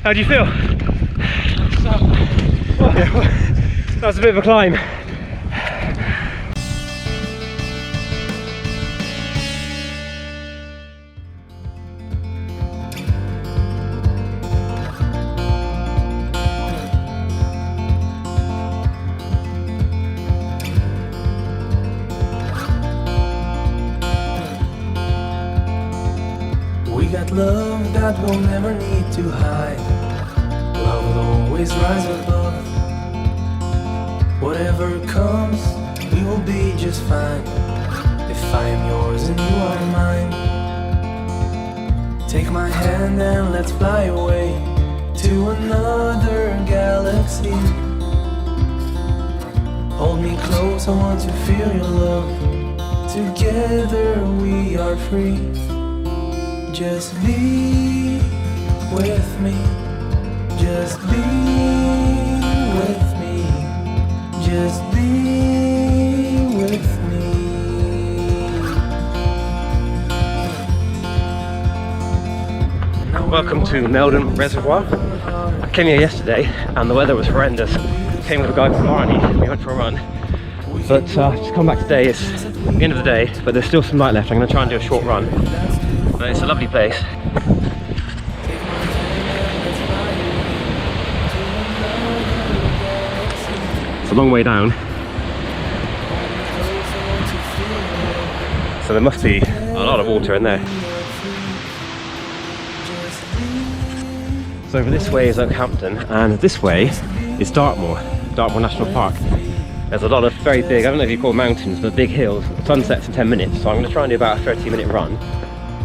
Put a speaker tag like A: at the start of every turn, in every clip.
A: How do you feel? Oh, yeah, well, that was a bit of a climb.
B: We got love that we'll never need to hide. Love will always rise above. Whatever comes, we will be just fine. If I am yours and you are mine. Take my hand and let's fly away to another galaxy. Hold me close, I want to feel your love. Together we are free. Just be with me. Just be with me. Just be with me.
A: Welcome to Meldon Reservoir. I came here yesterday and the weather was horrendous. Came with a guy called Barney. We went for a run. But just come back today. It's the end of the day, but there's still some light left. I'm going to try and do a short run. But it's a lovely place. It's a long way down. So there must be a lot of water in there. So over this way is Okehampton and this way is Dartmoor National Park. There's a lot of very big, I don't know if you call mountains, but big hills. Sunsets in 10 minutes, so I'm going to try and do about a 30-minute run.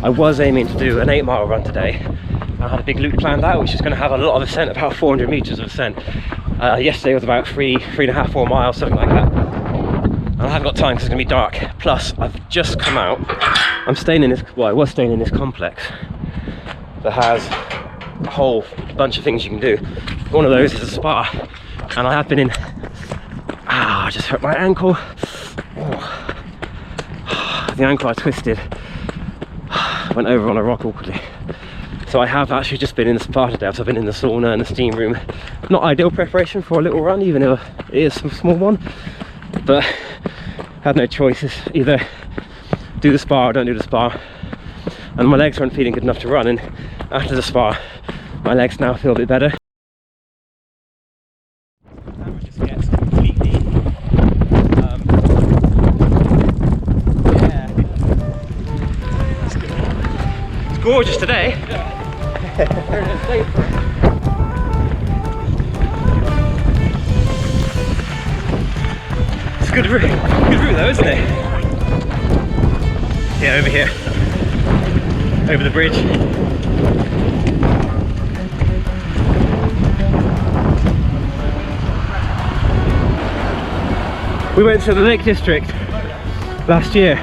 A: I was aiming to do an 8-mile run today. I had a big loop planned out, which is going to have a lot of ascent, about 400 meters of ascent. Yesterday was about 3.5, 4 miles, something like that. And I haven't got time because it's going to be dark. Plus, I've just come out. I'm staying in this, well, I was staying in this complex that has a whole bunch of things you can do. One of those is a spa. And I have been in, I just hurt my ankle. Oh. The ankle I twisted. Went over on a rock awkwardly. So I have actually just been in the spa today. So I've been in the sauna and the steam room. Not ideal preparation for a little run, even though it is a small one. But had no choices. Either do the spa or don't do the spa. And my legs weren't feeling good enough to run. And after the spa, my legs now feel a bit better. Just gets completely gorgeous today. It's a good route though, isn't it? Yeah, over here, over the bridge. We went to the Lake District last year.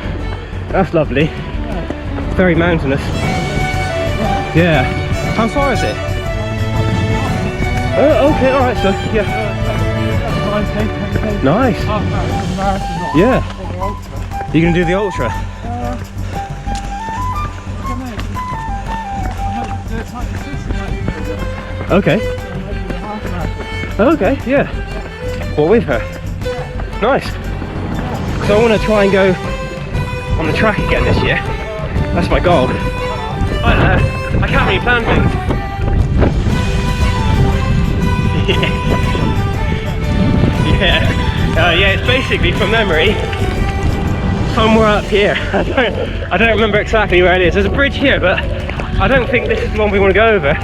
A: That's lovely. Very mountainous. Yeah. How far is it? Oh, okay, alright, so yeah. Nice. Yeah. You can do the ultra. Okay. Okay, yeah. Well, with her. Nice. So I want to try and go on the track again this year. That's my goal. I can't really plan things. Yeah, it's basically from memory somewhere up here. I don't remember exactly where it is. There's a bridge here, but I don't think this is the one we want to go over.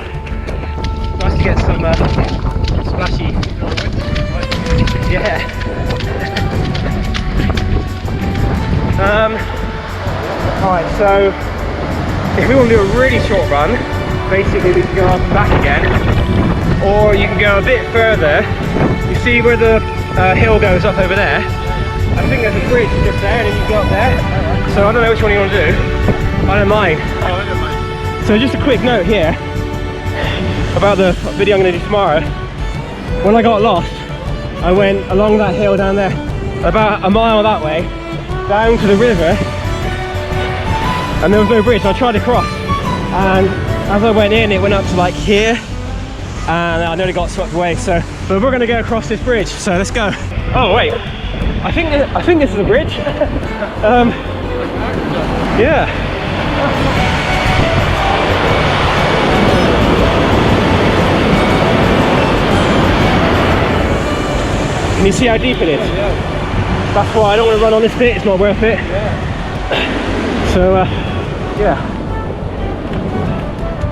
A: Nice to get some splashy. Yeah. Alright, so if we want to do a really short run, basically we can go up and back again, or you can go a bit further. You see where the hill goes up over there? I think there's a bridge just there, and then you go up there. So I don't know which one you want to do. I don't mind. So just a quick note here about the video I'm going to do tomorrow. When I got lost, I went along that hill down there, about a mile that way, down to the river, and there was no bridge, so I tried to cross, and as I went in, it went up to like here, and I nearly got swept away. So, but we're gonna go across this bridge. So let's go. Oh wait, I think this is a bridge. Yeah. Can you see how deep it is? That's why I don't want to run on this bit. It's not worth it. So yeah.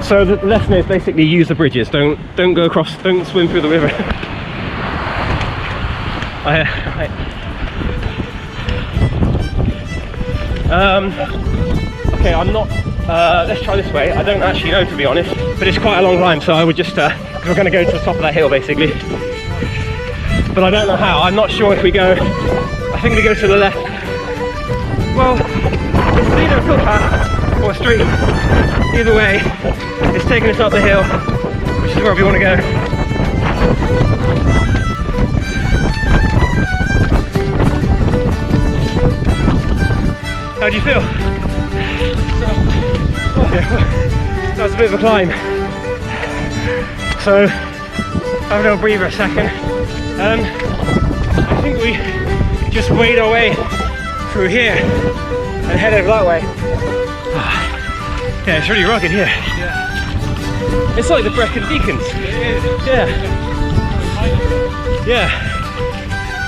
A: So the lesson is basically use the bridges. Don't go across. Don't swim through the river. Okay, I'm not. Let's try this way. I don't actually know, to be honest, but it's quite a long climb. So I would just. We're going to go to the top of that hill, basically. But I don't know how. I'm not sure if we go. I think we go to the left. Well, it's either a footpath or a stream. Either way, it's taking us up the hill, which is where we want to go. How do you feel? Yeah, that was a bit of a climb. So, have a little breather a second. I think we just wade our way through here and head over that way. Yeah, it's really rugged here. Yeah. It's like the Brecon Beacons. Yeah. Yeah.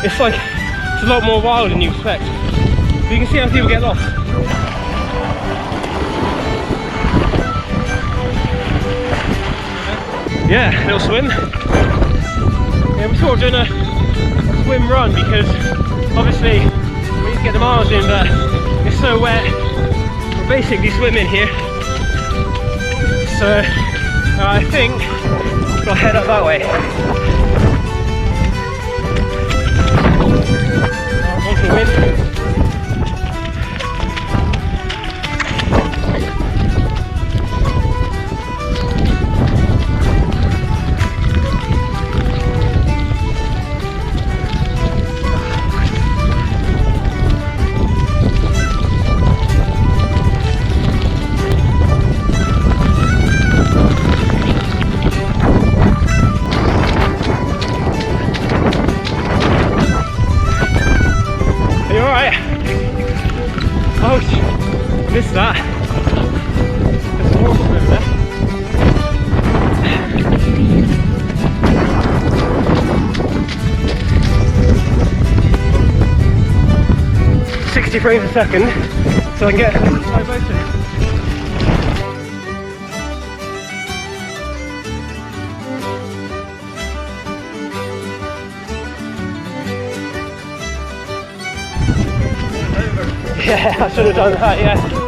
A: It's like, it's a lot more wild than you expect. But you can see how people get lost. Yeah, little swim. Yeah, we're sort of doing a swim run because obviously we need to get the miles in, but it's so wet. We're basically swimming here. So I think we'll head up that way. Onto the wind. 60 frames a second so I can get slow motion. Yeah, I should have done that, yeah.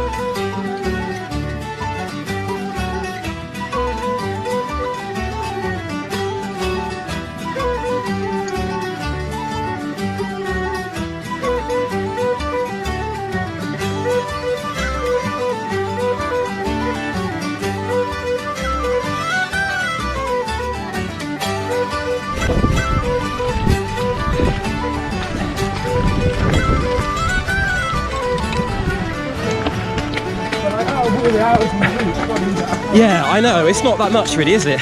A: Yeah, I know, it's not that much really, is it?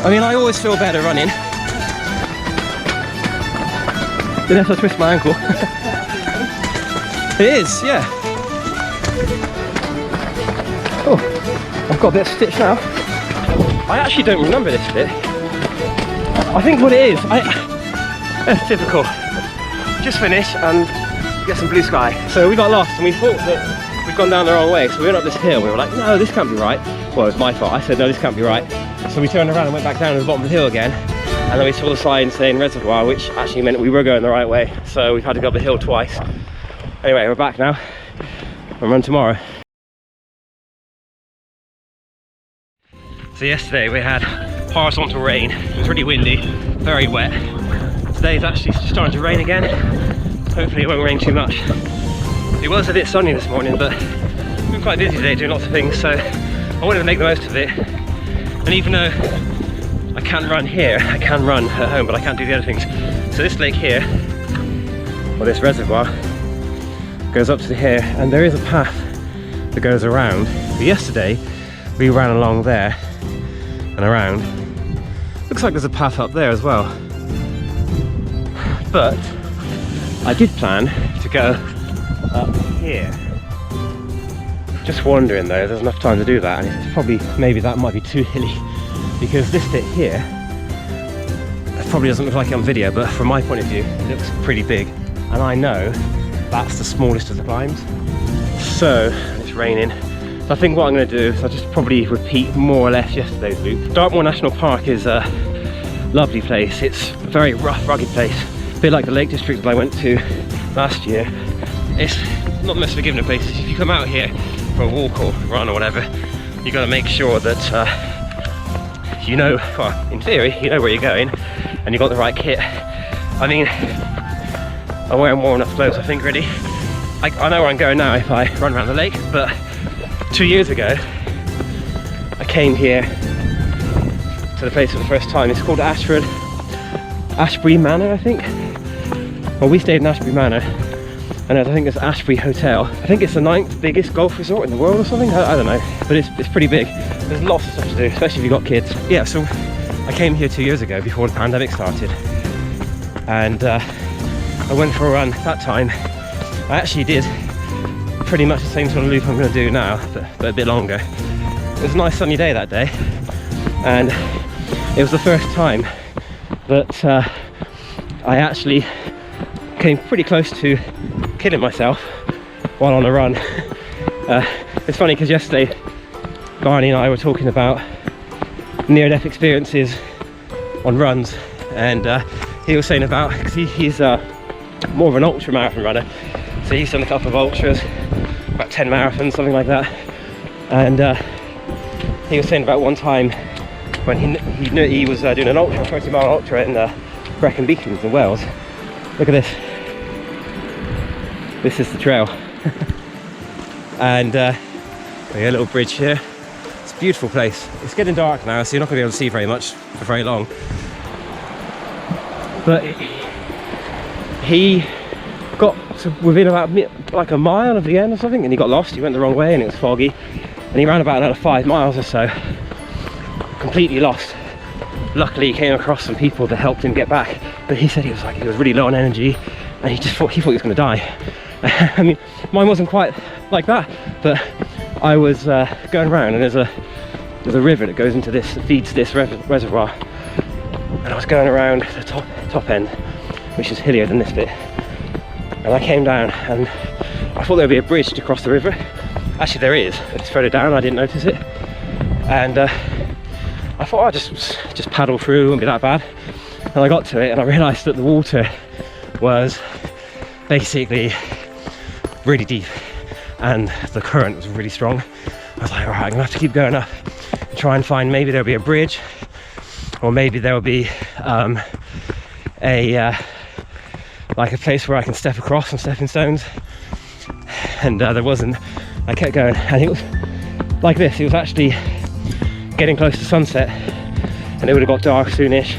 A: I mean, I always feel better running. Unless I twist my ankle. It is, yeah. Oh, I've got a bit of stitch now. I actually don't remember this bit. I think what it is, it's typical. Just finish and get some blue sky. So we got lost and we thought that we'd gone down the wrong way, so we went up this hill. We were like, no, this can't be right. Well, it was my fault. I said, no, this can't be right. So we turned around and went back down to the bottom of the hill again. And then we saw the sign saying Reservoir, which actually meant we were going the right way. So we've had to go up the hill twice. Anyway, we're back now. We'll run tomorrow. So yesterday we had horizontal rain. It was really windy, very wet. Today's actually starting to rain again. Hopefully it won't rain too much. It was a bit sunny this morning, but we've been quite busy today doing lots of things, so I wanted to make the most of it. And even though I can't run here, I can run at home, but I can't do the other things. So this lake here, or this reservoir, goes up to here, and there is a path that goes around. But yesterday we ran along there, and around. Looks like there's a path up there as well. But I did plan to go up here. Just wondering though, there's enough time to do that, and it's probably, maybe that might be too hilly, because this bit here, it probably doesn't look like it on video, but from my point of view, it looks pretty big. And I know that's the smallest of the climbs. So, it's raining. So I think what I'm going to do is I'll just probably repeat more or less yesterday's loop. Dartmoor National Park is a lovely place. It's a very rough, rugged place. A bit like the Lake District that I went to last year. It's not the most forgiving of places. If you come out here for a walk or run or whatever, you've got to make sure that you know, well, in theory, you know where you're going and you've got the right kit. I mean, I'm wearing more enough clothes, I think, really. I know where I'm going now if I run around the lake, but 2 years ago, I came here to the place for the first time. It's called Ashbury Manor, I think. Well, we stayed in Ashbury Manor, and I think it's Ashbury Hotel. I think it's the 9th biggest golf resort in the world or something. I don't know, but it's pretty big. There's lots of stuff to do, especially if you've got kids. Yeah, so I came here 2 years ago before the pandemic started, and I went for a run that time. I actually did pretty much the same sort of loop I'm going to do now, but a bit longer. It was a nice sunny day that day, and it was the first time that I actually came pretty close to killing myself while on a run. It's funny because yesterday Barney and I were talking about near-death experiences on runs, and he was saying about, because he's more of an ultra marathon runner, so he's done a couple of ultras, about 10 marathons, something like that. And he was saying about one time when he knew he was doing an ultra, 20-mile ultra in Brecon Beacons in Wales. Look at this. This is the trail. And a little bridge here. It's a beautiful place. It's getting dark now, so you're not going to be able to see very much for very long. But he got to within about like a mile of the end or something, and he got lost. He went the wrong way and it was foggy, and he ran about another 5 miles or so, completely lost. Luckily he came across some people that helped him get back, but he said he was really low on energy, and he thought he was going to die. I mean, mine wasn't quite like that, but I was going around, and there's a river that goes into this, that feeds this reservoir, and I was going around the top end, which is hillier than this bit. And I came down, and I thought there'd be a bridge to cross the river. Actually there is, but it's further down, I didn't notice it. And I thought I'd just paddle through, it wouldn't be that bad. And I got to it, and I realised that the water was basically really deep, and the current was really strong. I was like, alright, I'm gonna have to keep going up and try and find, maybe there'll be a bridge, or maybe there'll be like a place where I can step across some stepping stones. And there wasn't. I kept going, and it was like this. It was actually getting close to sunset, and it would have got dark soonish.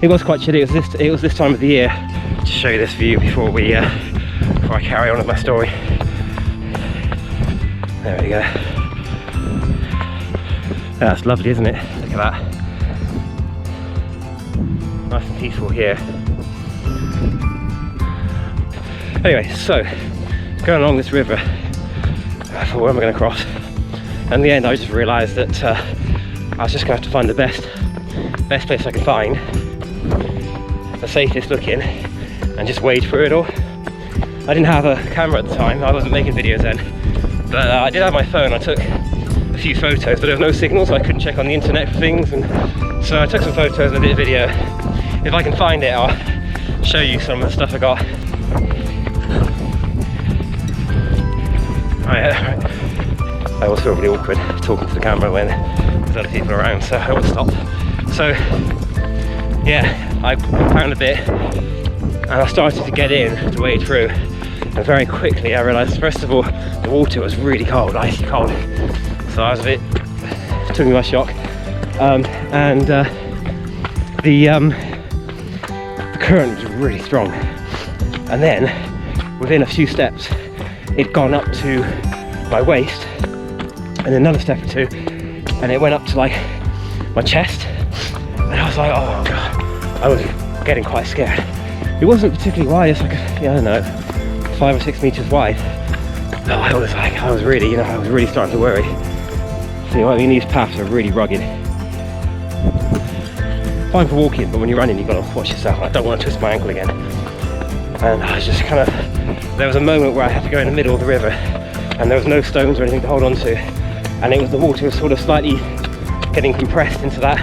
A: It was quite chilly. It was this time of the year. To show you this view before I carry on with my story. There we go. That's lovely, isn't it? Look at that. Nice and peaceful here. Anyway, so going along this river, I thought, where am I going to cross? And in the end, I just realised that I was just going to have to find the best place I could find, the safest looking, and just wade through it all. I didn't have a camera at the time. I wasn't making videos then, but I did have my phone. I took a few photos, but there was no signal, so I couldn't check on the internet for things. And so I took some photos and a bit of video. If I can find it, I'll show you some of the stuff I got. I always feel really awkward talking to the camera when there's other people around, so I always stop. So yeah, I found a bit, and I started to get in to wade through, and very quickly I realised, first of all, the water was really cold, icy cold, so I was it took me by shock, and the current was really strong, and then within a few steps it'd gone up to my waist, and another step or two, and it went up to like my chest, and I was like, oh god, I was getting quite scared. It wasn't particularly wide, it's like, I don't know, 5 or 6 meters wide. But I was like, I was really starting to worry. So, you know, I mean, these paths are really rugged. Fine for walking, but when you're running, you've got to watch yourself. I don't want to twist my ankle again. And I was just kind of, there was a moment where I had to go in the middle of the river, and there was no stones or anything to hold on to, and it was, the water was sort of slightly getting compressed into that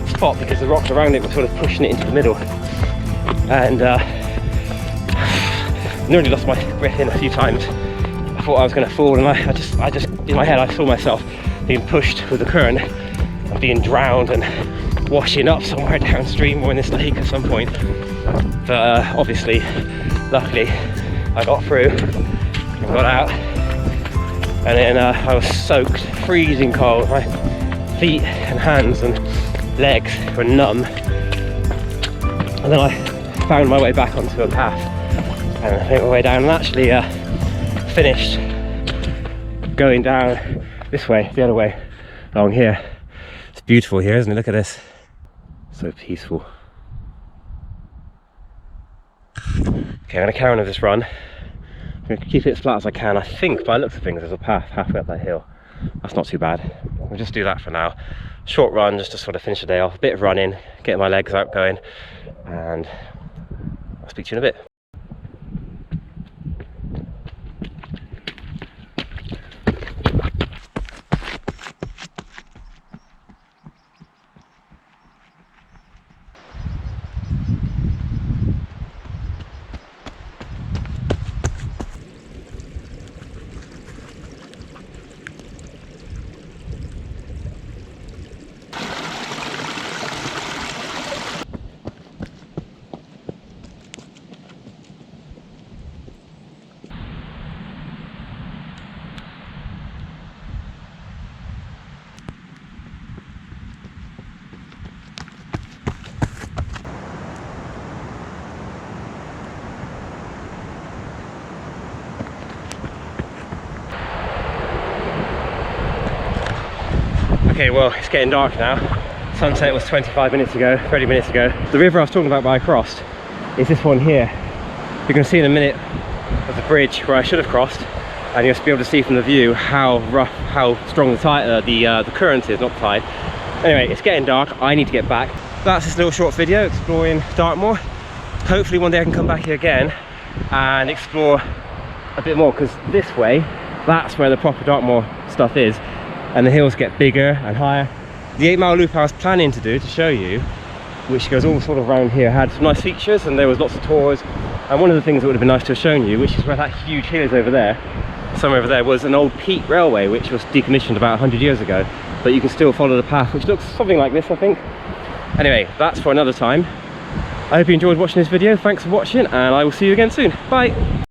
A: spot because the rocks around it were sort of pushing it into the middle. And nearly lost my breath in a few times. I thought I was going to fall, and I just in my head I saw myself being pushed with the current and being drowned and washing up somewhere downstream or in this lake at some point. But obviously, luckily, I got through and got out, and then I was soaked, freezing cold. My feet and hands and legs were numb, and then I found my way back onto a path and I made my way down, and actually finished going down this way, the other way, along here. It's beautiful here, isn't it? Look at this. So peaceful. Okay, I'm going to carry on with this run. I'm going to keep it as flat as I can. I think by the looks of things there's a path halfway up that hill. That's not too bad. We'll just do that for now. Short run just to sort of finish the day off. A bit of running, getting my legs out going, and I'll speak to you in a bit. Okay, well, it's getting dark now. Sunset was 25 minutes ago, 30 minutes ago. The river I was talking about where I crossed is this one here. You're going to see in a minute of the bridge where I should have crossed, and you'll be able to see from the view how rough, how strong the current is, not the tide. Anyway, it's getting dark. I need to get back. That's this little short video exploring Dartmoor. Hopefully one day I can come back here again and explore a bit more, because this way, that's where the proper Dartmoor stuff is. And the hills get bigger and higher. The 8-mile loop I was planning to do to show you, which goes all sort of around here, had some nice features, and there was lots of tours. And one of the things that would have been nice to have shown you, which is where that huge hill is over there, somewhere over there, was an old peat railway which was decommissioned about 100 years ago, but you can still follow the path, which looks something like this, I think. Anyway, that's for another time. I hope you enjoyed watching this video. Thanks for watching, and I will see you again soon. Bye.